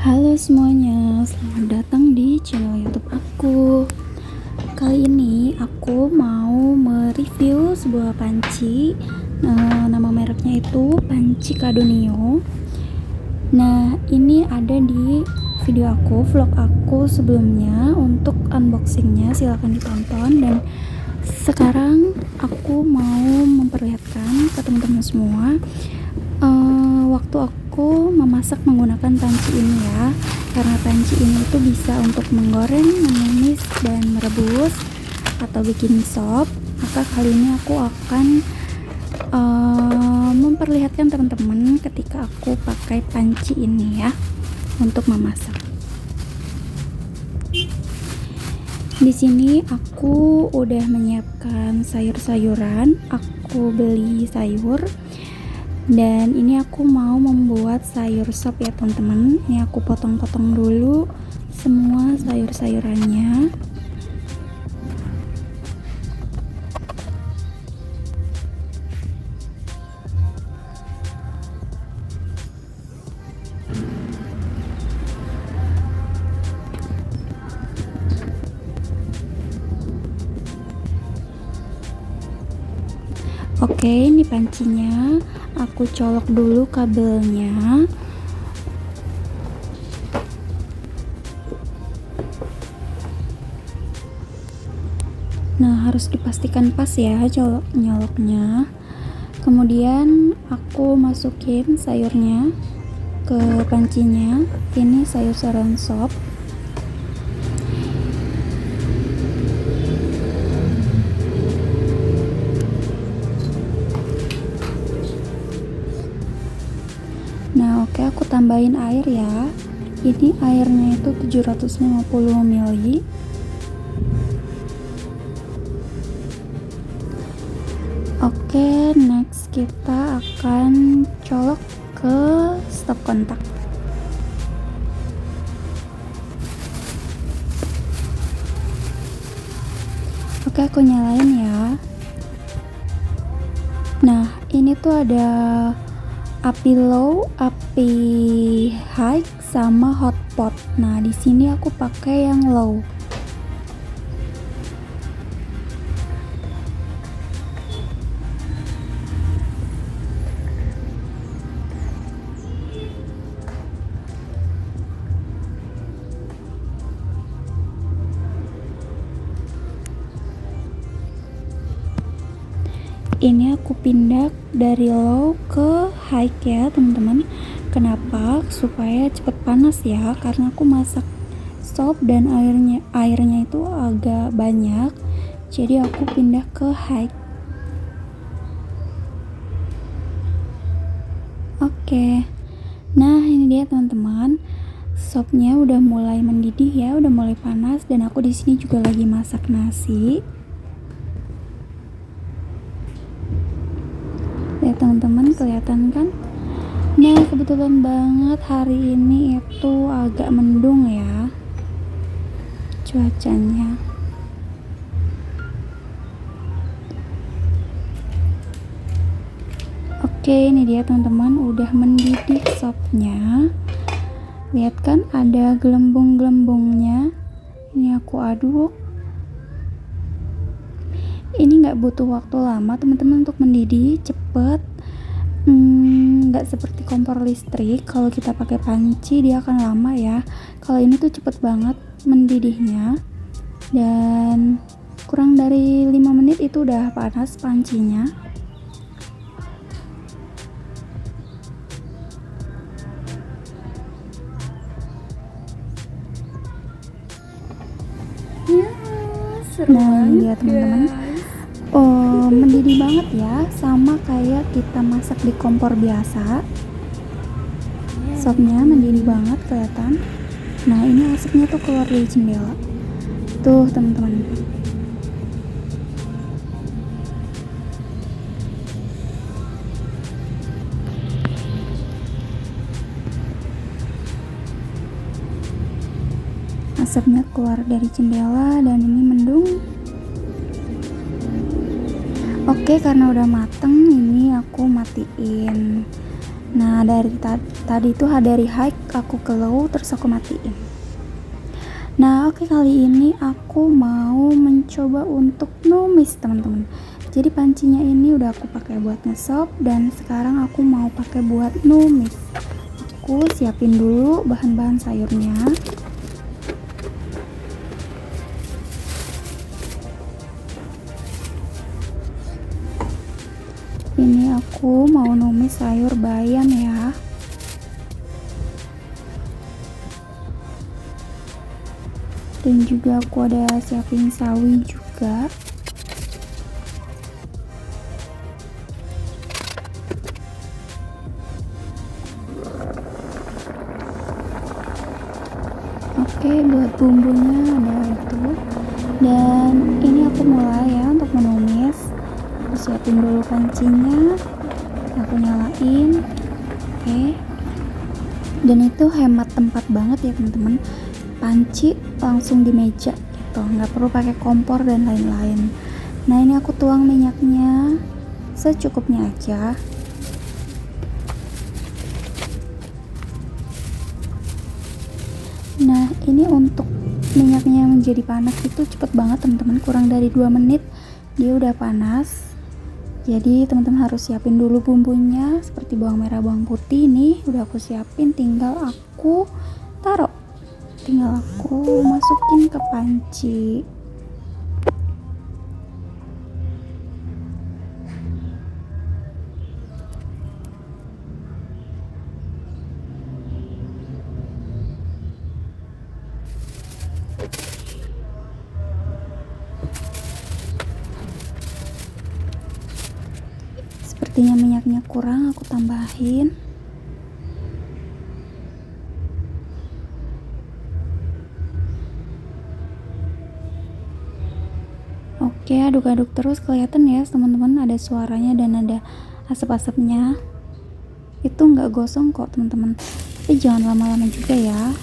Halo semuanya, selamat datang di channel YouTube aku. Kali ini aku mau mereview sebuah panci. Nama mereknya itu Panci Cadonio. Nah, ini ada di video aku, vlog aku sebelumnya. Untuk unboxingnya silahkan ditonton. Dan sekarang aku mau memperlihatkan ke teman-teman semua waktu aku memasak menggunakan panci ini ya, karena panci ini itu bisa untuk menggoreng, menumis, dan merebus atau bikin sop. Maka kali ini aku akan memperlihatkan teman-teman ketika aku pakai panci ini ya untuk memasak. Di sini aku udah menyiapkan sayur-sayuran. Aku beli sayur. Dan ini aku mau membuat sayur sop ya teman-teman. Ini aku potong-potong dulu semua sayur-sayurannya. Oke, ini pancinya. Aku colok dulu kabelnya. Nah, harus dipastikan pas ya nyoloknya. Kemudian aku masukin sayurnya ke pancinya. Ini sayur-sayuran sop. Nah, oke, aku tambahin air ya. Ini airnya itu 750 ml. Oke, next kita akan colok ke stop kontak. Oke, aku nyalain ya. Nah, ini tuh ada api low, api high, sama hotpot. Nah, di sini aku pakai yang low. Ini aku pindah dari low ke high ya teman-teman. Kenapa? Supaya cepet panas ya, karena aku masak sop dan airnya itu agak banyak, jadi aku pindah ke high. Oke, nah ini dia teman-teman, sopnya udah mulai mendidih ya, udah mulai panas. Dan aku di sini juga lagi masak nasi. Lihat teman-teman, kelihatan kan? Nah, kebetulan banget hari ini itu agak mendung ya cuacanya. Oke, ini dia teman-teman, udah mendidih sopnya. Lihat kan ada gelembung-gelembungnya. Ini aku aduk. Ini nggak butuh waktu lama teman-teman untuk mendidih, cepet. Nggak seperti kompor listrik. Kalau kita pakai panci dia akan lama ya. Kalau ini tuh cepet banget mendidihnya, dan kurang dari 5 menit itu udah panas pancinya. Ya, seru Nah, banget lihat teman-teman, mendidih banget ya, sama kayak kita masak di kompor biasa. Sopnya mendidih banget, kelihatan. Nah, ini asapnya tuh keluar dari jendela tuh teman-teman. Asapnya keluar dari jendela dan ini mendung. Oke, karena udah mateng, ini aku matiin Nah dari tadi tuh dari high aku ke low terus aku matiin. Nah oke, kali ini aku mau mencoba untuk numis teman-teman. Jadi pancinya ini udah aku pakai buat ngesop dan sekarang aku mau pakai buat numis. Aku siapin dulu bahan-bahan sayurnya. Ini aku mau numis sayur bayam ya. Dan juga aku ada siapin sawi juga. Oke, buat bumbunya ada itu. Dan ini aku mulai ya untuk menumis. Aku siapin dulu pancinya, aku nyalain. Oke, dan itu hemat tempat banget ya teman-teman. Panci langsung di meja gitu, nggak perlu pakai kompor dan lain-lain. Nah ini aku tuang minyaknya secukupnya aja. Nah ini untuk minyaknya menjadi panas itu cepet banget teman-teman, kurang dari 2 menit dia udah panas. Jadi teman-teman harus siapin dulu bumbunya seperti bawang merah, bawang putih. Nih udah aku siapin, tinggal aku taruh, tinggal aku masukin ke panci. Sepertinya minyaknya kurang, aku tambahin. Oke, aduk-aduk terus. Kelihatan ya teman-teman, ada suaranya dan ada asap-asapnya. Itu nggak gosong kok teman-teman, tapi jangan lama-lama juga ya.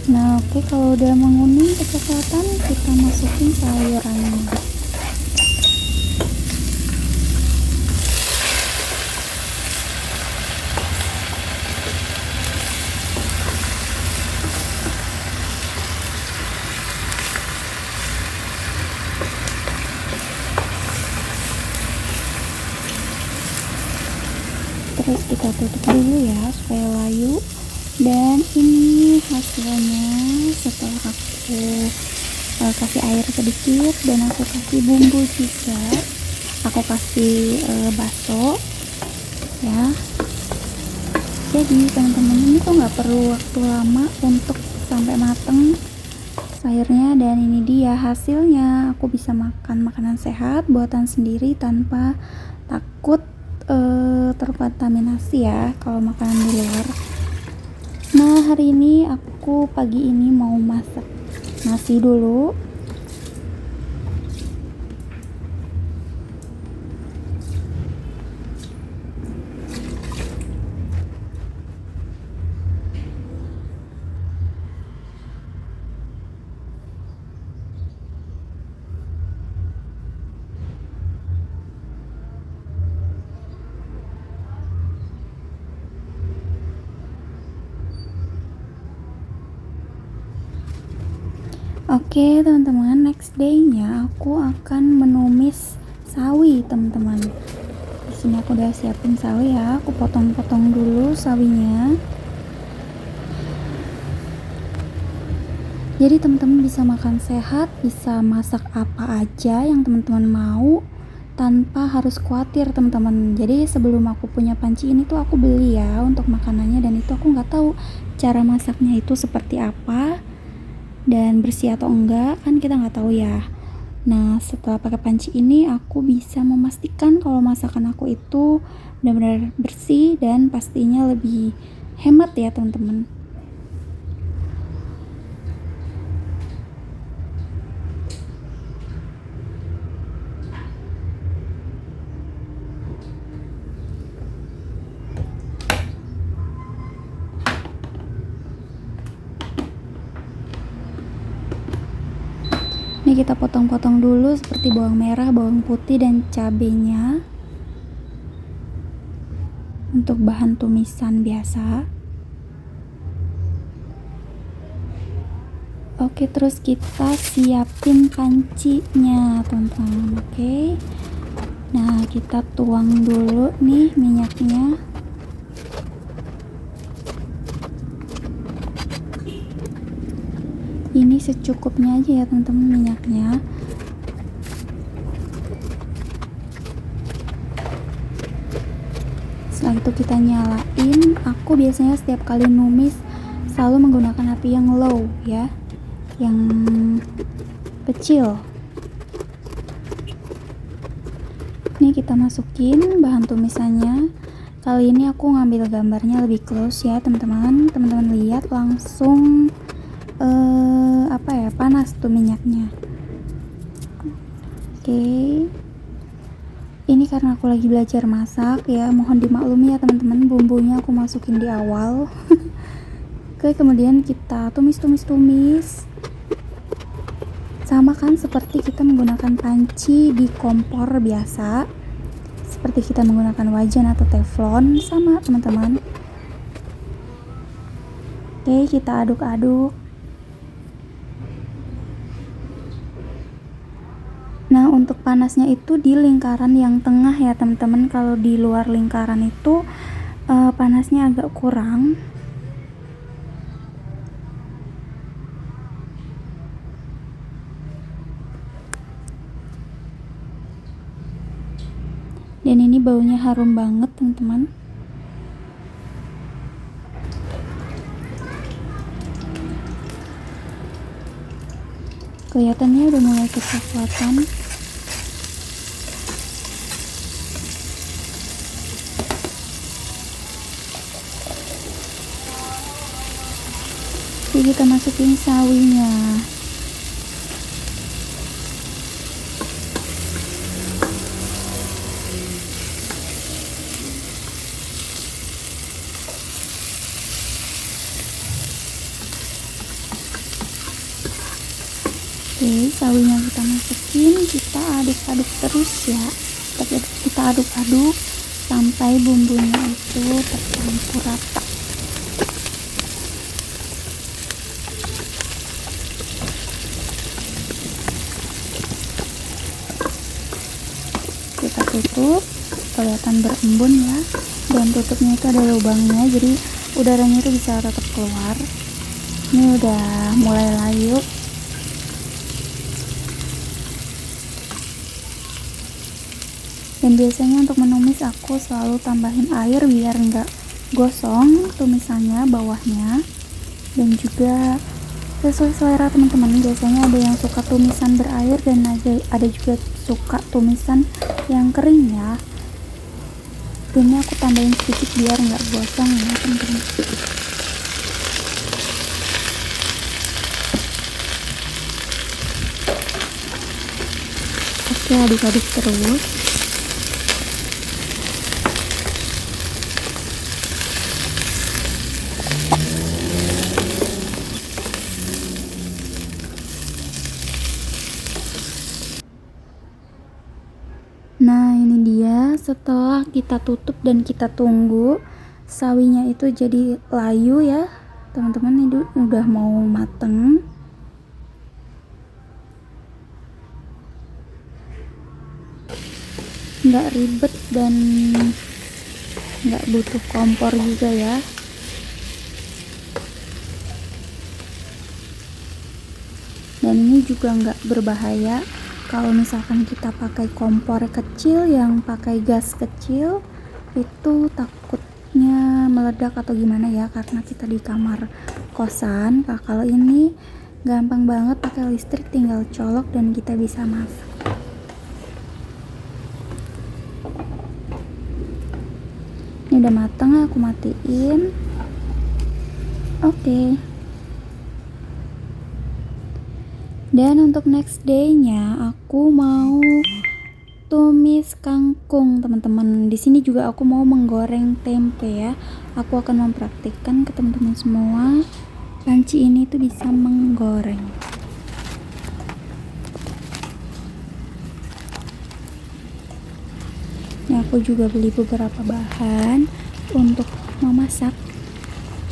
Nah oke, kalau udah menguning kecoklatan kita masukin sayurannya. Terus kita tutup dulu ya supaya layu. Dan ini hasilnya setelah aku kasih air sedikit dan aku kasih bumbu juga. Aku kasih bakso ya. Jadi teman-teman, ini tuh nggak perlu waktu lama untuk sampai mateng sayurnya. Dan ini dia hasilnya, aku bisa makan makanan sehat buatan sendiri tanpa takut terkontaminasi ya kalau makanan di luar. Nah hari ini aku pagi ini mau masak nasi dulu. Oke teman-teman, next day-nya aku akan menumis sawi teman-teman. Di sini aku udah siapin sawi ya, aku potong-potong dulu sawinya. Jadi teman-teman bisa makan sehat, bisa masak apa aja yang teman-teman mau tanpa harus khawatir teman-teman. Jadi sebelum aku punya panci ini tuh aku beli ya untuk makanannya, dan itu aku nggak tahu cara masaknya itu seperti apa dan bersih atau enggak, kan kita nggak tahu ya. Nah setelah pakai panci ini aku bisa memastikan kalau masakan aku itu benar-benar bersih dan pastinya lebih hemat ya teman-teman. Ini kita potong-potong dulu seperti bawang merah, bawang putih, dan cabenya untuk bahan tumisan biasa. Oke, terus kita siapin pancinya teman-teman. Oke, nah kita tuang dulu nih minyaknya. Ini secukupnya aja ya teman-teman minyaknya. Setelah itu kita nyalain. Aku biasanya setiap kali numis selalu menggunakan api yang low ya, yang kecil. Ini kita masukin bahan tumisannya. Kali ini aku ngambil gambarnya lebih close ya teman-teman. Teman-teman lihat langsung panas tuh minyaknya. Oke, ini karena aku lagi belajar masak ya, mohon dimaklumi ya teman-teman, bumbunya aku masukin di awal. Oke, kemudian kita tumis. Sama kan seperti kita menggunakan panci di kompor biasa, seperti kita menggunakan wajan atau teflon, sama teman-teman. Oke, kita aduk-aduk. Nah, untuk panasnya itu di lingkaran yang tengah ya teman-teman. Kalau di luar lingkaran itu panasnya agak kurang. Dan ini baunya harum banget teman-teman. Kelihatannya udah mulai kecoklatan. Jadi kita masukin sawinya. Oke, sawinya kita masukin, kita aduk-aduk terus ya. Kita aduk-aduk sampai bumbunya itu tercampur rata. Kita tutup, kelihatan berembun ya. Dan tutupnya itu ada lubangnya, jadi udaranya itu bisa tetap keluar. Ini udah mulai layu. Dan biasanya untuk menumis aku selalu tambahin air biar nggak gosong tumisannya bawahnya. Dan juga sesuai selera teman-teman, biasanya ada yang suka tumisan berair dan ada juga suka tumisan yang kering ya. Ini aku tambahin sedikit biar nggak gosong ya teman-teman. Oke, aduk-aduk terus. Nah, ini dia setelah kita tutup dan kita tunggu sawinya itu jadi layu ya teman-teman. Ini udah mau mateng. Nggak ribet dan nggak butuh kompor juga ya. Dan ini juga nggak berbahaya. Kalau misalkan kita pakai kompor kecil yang pakai gas kecil, itu takutnya meledak atau gimana ya, karena kita di kamar kosan. Nah, kalau ini gampang banget pakai listrik, tinggal colok dan kita bisa masak. Ini udah matang, aku matiin. Oke. Dan untuk next day-nya aku mau tumis kangkung, teman-teman. Di sini juga aku mau menggoreng tempe ya. Aku akan mempraktikkan ke teman-teman semua. Panci ini tuh bisa menggoreng. aku juga beli beberapa bahan untuk memasak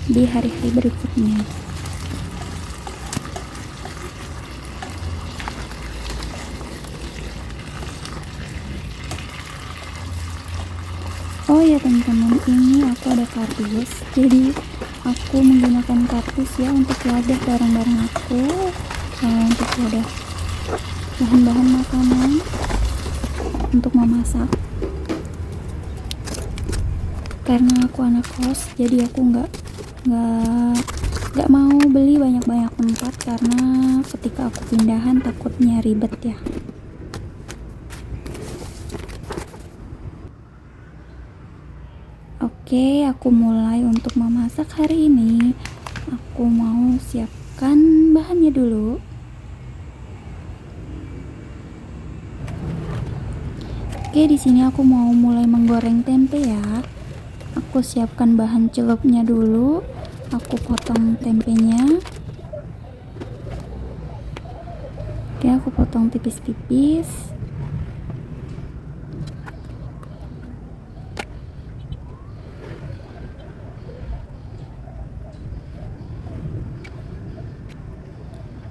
di hari-hari berikutnya. Oh ya teman-teman, ini aku ada kardus, jadi aku menggunakan kardus ya untuk wadah barang-barang aku, untuk wadah bahan-bahan makanan untuk memasak. Karena aku anak kos, jadi aku nggak mau beli banyak-banyak tempat karena ketika aku pindahan takutnya ribet ya. Oke, aku mulai untuk memasak hari ini. Aku mau siapkan bahannya dulu. Oke, di sini aku mau mulai menggoreng tempe ya. Aku siapkan bahan celupnya dulu. Aku potong tempenya. Oke, aku potong tipis-tipis.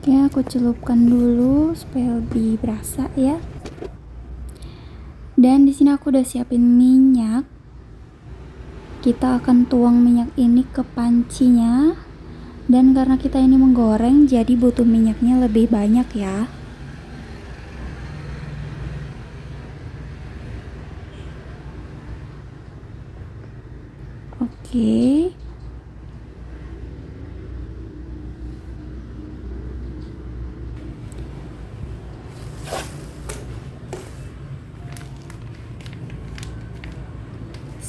Oke, aku celupkan dulu supaya lebih berasa ya. Dan di sini aku udah siapin minyak. Kita akan tuang minyak ini ke pancinya. Dan karena kita ini menggoreng, jadi butuh minyaknya lebih banyak ya. Oke.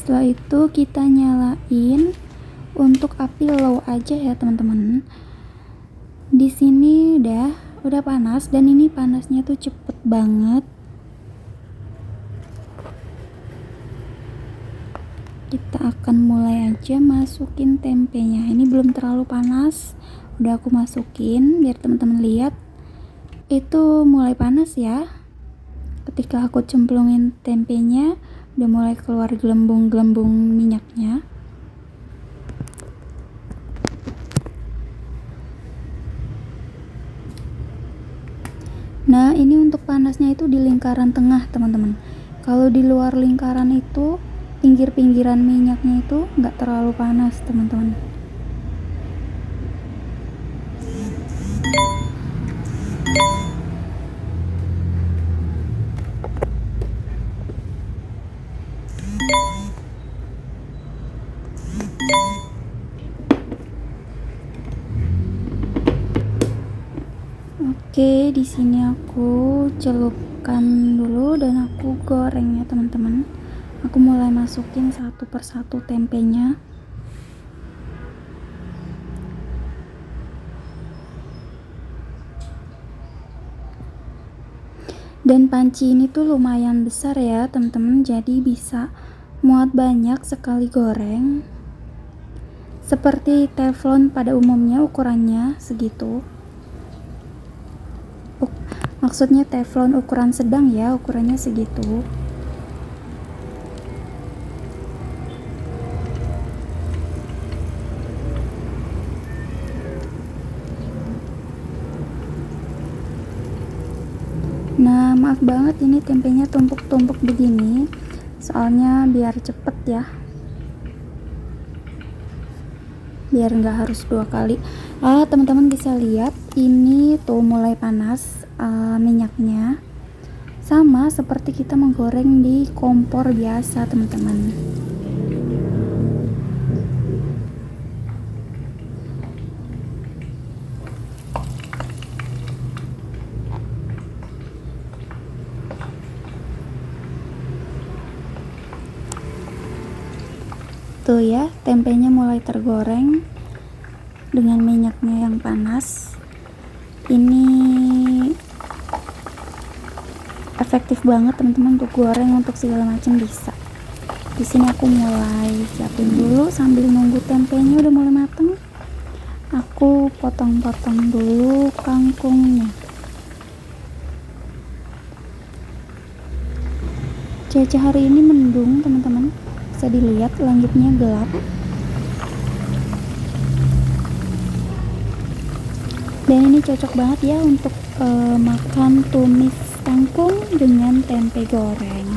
Setelah itu kita nyalain untuk api low aja ya teman-teman. Di sini udah panas dan ini panasnya tuh cepet banget. Kita akan mulai aja masukin tempenya. Ini belum terlalu panas. Udah aku masukin biar teman-teman lihat itu mulai panas ya. Ketika aku cemplungin tempenya, udah mulai keluar gelembung-gelembung minyaknya. Nah, ini untuk panasnya itu di lingkaran tengah teman-teman. Kalau di luar lingkaran itu, pinggir-pinggiran minyaknya itu nggak terlalu panas teman-teman. Oke, di sini aku celupkan dulu dan aku goreng ya teman-teman. Aku mulai masukin satu persatu tempenya. Dan panci ini tuh lumayan besar ya teman-teman, jadi bisa muat banyak sekali goreng. Seperti teflon pada umumnya ukurannya segitu. Maksudnya teflon ukuran sedang ya, ukurannya segitu. Nah, maaf banget ini tempenya tumpuk-tumpuk begini, soalnya biar cepet ya, biar nggak harus 2 kali. Teman-teman bisa lihat ini tuh mulai panas minyaknya, sama seperti kita menggoreng di kompor biasa teman-teman. Tuh ya, tempenya mulai tergoreng dengan minyaknya yang panas. Ini efektif banget teman-teman untuk goreng, untuk segala macam bisa. Di sini aku mulai siapin dulu sambil nunggu tempenya udah mulai mateng. Aku potong-potong dulu kangkungnya. Cuaca hari ini mendung teman-teman, bisa dilihat langitnya gelap. Dan ini cocok banget ya untuk makan tumis kangkung dengan tempe goreng.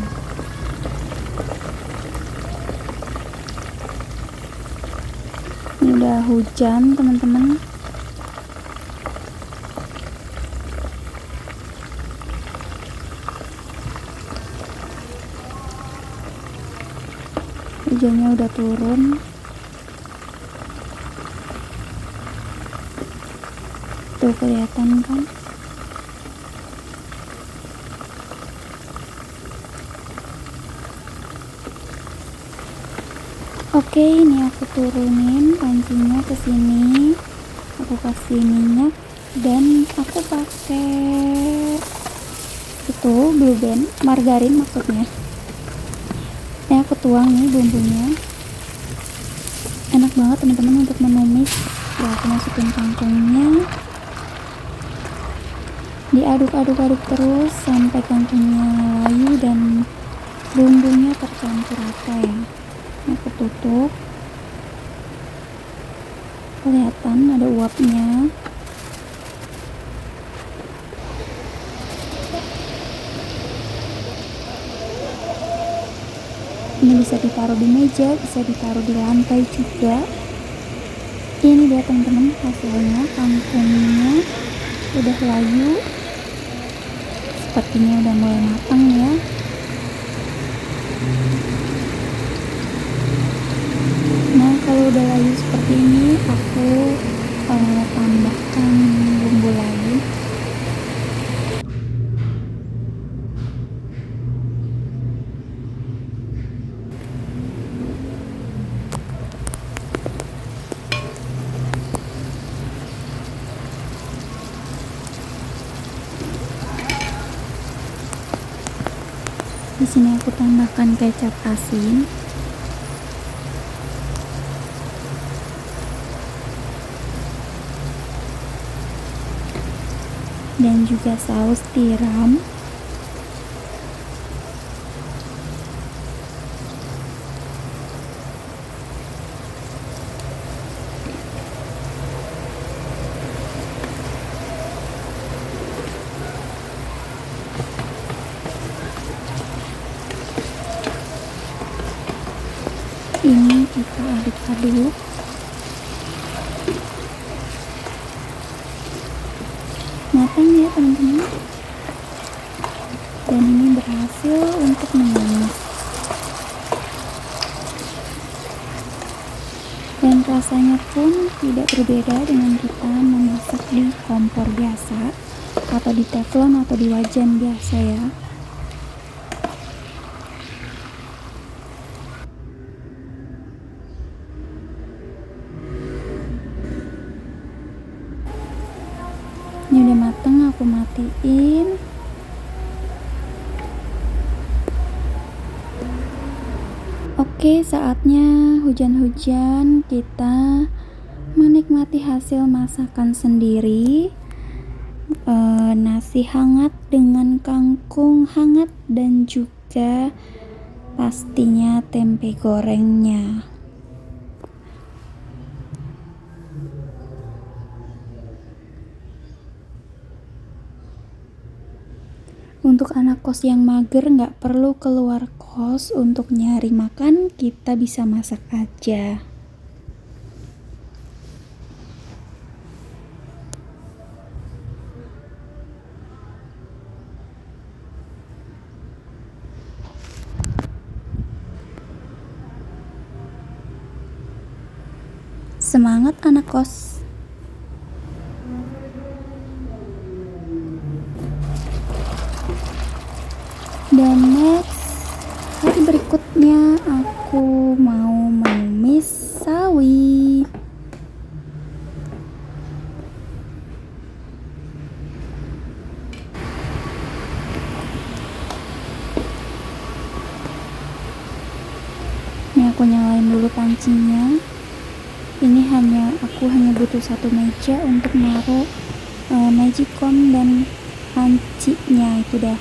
Ini udah hujan teman-teman. Hujannya udah turun. Tuh kelihatan kan? Oke, ini aku turunin pancinya ke sini. Aku kasih minyak dan aku pakai itu Blue Band, margarin maksudnya. Ini aku tuang nih bumbunya. Enak banget teman-teman untuk menumis. Ya, aku masukin kangkungnya. Diaduk-aduk-aduk terus sampai kangkungnya layu dan bumbunya tercampur rata ya. Aku tutup. Kelihatan ada uapnya. Ini bisa ditaruh di meja, bisa ditaruh di lantai juga. Ini dia teman-teman hasilnya, kangkungnya udah layu. Sepertinya udah mulai matang ya. Nah, kalau udah layu seperti ini, aku tambahkan bumbu lain. Di sini aku tambahkan kecap asin. Dan juga saus tiram. Ini kita aduk-aduk. Matang ya teman-teman. Dan ini berhasil untuk menumis. Dan rasanya pun tidak berbeda dengan kita memasak di kompor biasa atau di teflon atau di wajan biasa ya. Ini udah mateng, aku matiin. Oke, saatnya hujan-hujan kita menikmati hasil masakan sendiri. Nasi hangat dengan kangkung hangat dan juga pastinya tempe gorengnya. Untuk anak kos yang mager nggak perlu keluar kos untuk nyari makan, kita bisa masak aja. Semangat anak kos! Dan next, hari berikutnya aku mau menumis sawi. Ini aku nyalain dulu pancinya. Ini aku hanya butuh satu meja untuk naruh magicom dan pancinya. Itu udah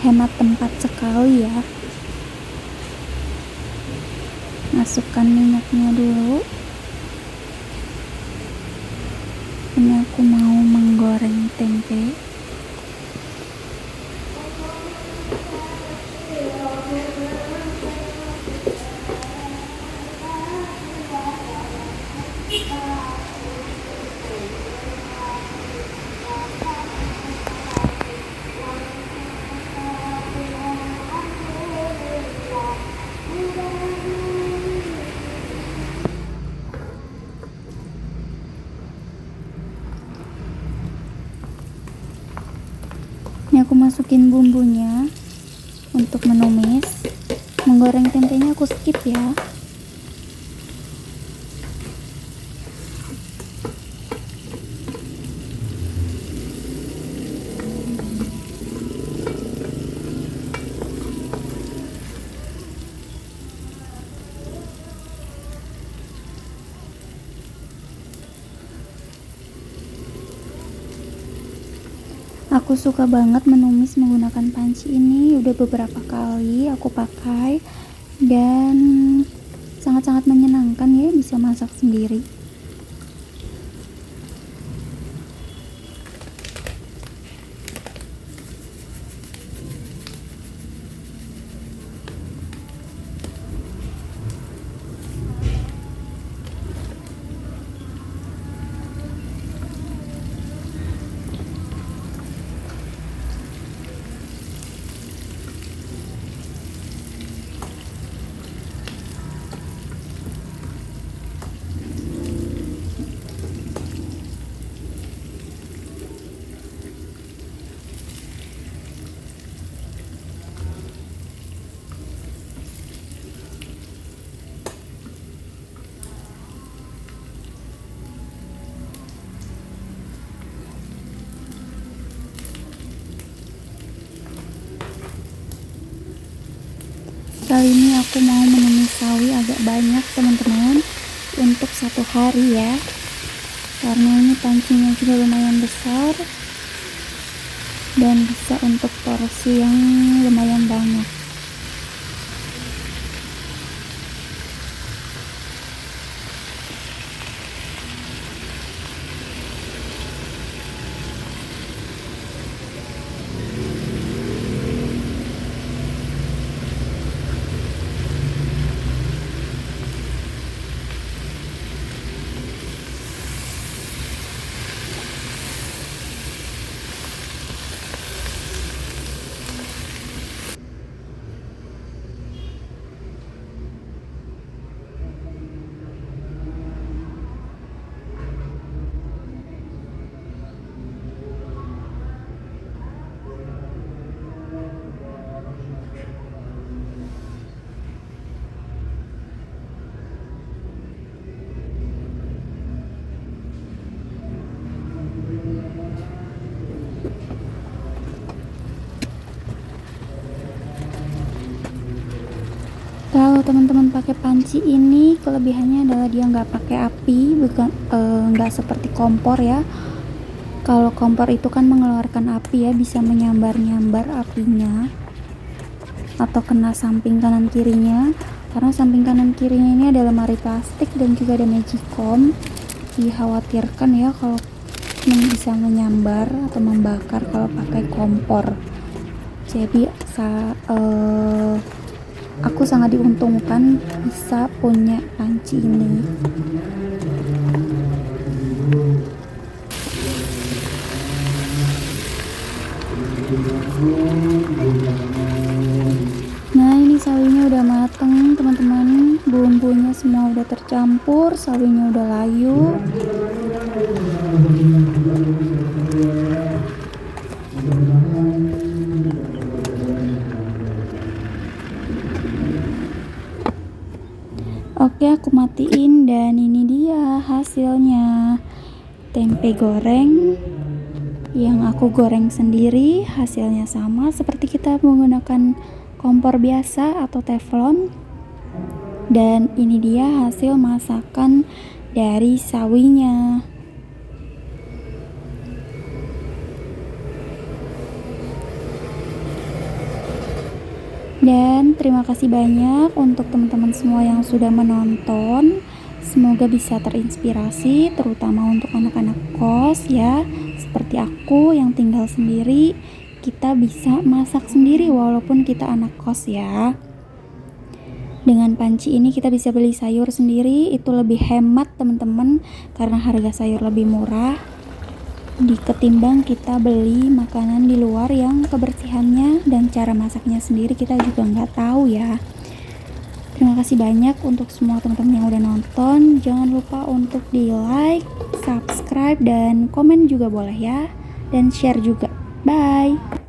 hemat tempat sekali ya. Masukkan minyaknya dulu. Ini aku mau menggoreng tempe. Ini aku masukin bumbunya untuk menumis. Menggoreng tempenya aku skip ya. Aku suka banget menumis menggunakan panci ini. Udah beberapa kali aku pakai dan sangat-sangat menyenangkan ya, bisa masak sendiri. Kali ini aku mau menumis sawi agak banyak teman-teman, untuk satu hari ya, karena ini pancinya juga lumayan besar dan bisa untuk porsi yang lumayan banyak. Kalau teman-teman pakai panci ini, kelebihannya adalah dia nggak pakai api, bukan nggak seperti kompor ya. Kalau kompor itu kan mengeluarkan api ya, bisa menyambar-nyambar apinya atau kena samping kanan kirinya. Karena samping kanan kirinya ini ada lemari plastik dan juga ada magicom. Dikhawatirkan ya kalau bisa menyambar atau membakar kalau pakai kompor. Jadi aku sangat diuntungkan bisa punya panci ini. Nah, ini sawinya udah mateng teman-teman, bumbunya semua udah tercampur, sawinya udah layu. Oke, aku matiin dan ini dia hasilnya. Tempe goreng yang aku goreng sendiri, hasilnya sama seperti kita menggunakan kompor biasa atau teflon. Dan ini dia hasil masakan dari sawinya. Dan terima kasih banyak untuk teman-teman semua yang sudah menonton. Semoga bisa terinspirasi, terutama untuk anak-anak kos ya, seperti aku yang tinggal sendiri. Kita bisa masak sendiri walaupun kita anak kos ya. Dengan panci ini kita bisa beli sayur sendiri, itu lebih hemat teman-teman, karena harga sayur lebih murah ketimbang kita beli makanan di luar yang kebersihannya dan cara masaknya sendiri kita juga nggak tahu ya. Terima kasih banyak untuk semua teman-teman yang udah nonton. Jangan lupa untuk di like, subscribe, dan komen juga boleh ya, dan share juga. Bye.